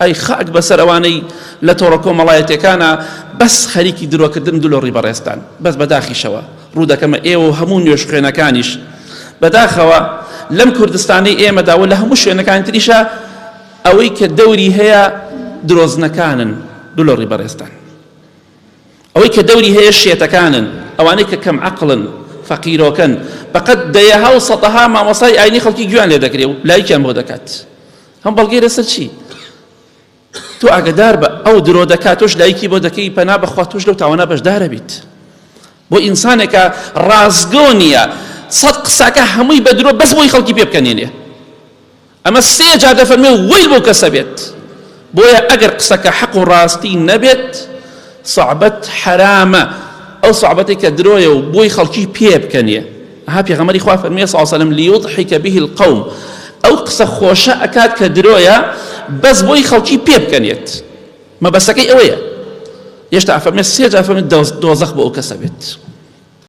ئەی خاک بەسەر ئەوانەی لە تۆڕە کۆمەڵایەتیەکانە بەس خەریکی درۆکردن دلۆڕی بەڕێستان بەس بەداخیشەوە ڕوو دەکەمە ئێوە هەموو نوێژ خوێنەکانیش بەداخەوە لەم کوردستانی ئێمەداوە لە هەموو شوێنەکان تریشە ئەوەی کە دەوری هەیە درۆزنەکانن دلۆڕی بەڕێستان ئەوەی کە دەوری هەیە شێتەکانن ئەوانەی کە کەم عەقڵن فەقیرۆکەن بەقەد دەیەها و سەتەها مامۆستای ئاینی خەڵکی گویان لێ دەکرێ و لایکیان بۆ دەکات هەم بەڵگەی لەسەر چی تۆ ئاگدار بە ئەو درۆ دەکات تۆش لایکی بۆ دەکەی پەنا بەخوا تۆش لەو تاوانە بەشدارە بیت بۆ ئینسانێکە ڕازگۆ نییە سەد قساکە هەمووی بە درۆ بەس بۆی خەڵکی پێ بکەنێنێ ئەمە سێ جار دەفەرمێ وەیل بۆ کەسە بێت بۆیە ئەگەر قسەکە حەق و ڕاستی نەبێت صعبەت حرامە ئەو صعبەتی کە درۆیە و بۆی خەڵکی پێ بکەنێ ها پێغەمبەری خوا فەرمێ صلی الله علیه وسلم لیضحک به القوم ئەو قسە خۆشە ئەکات کە درۆیە بەس بۆی خەڵکی پێ بکەنێت مەبەستەکەی ئەوەیە هێشتا ئەفەرمێ سێ جار ئەفەرمێ دۆزەخ بۆ ئەو کەسە بێت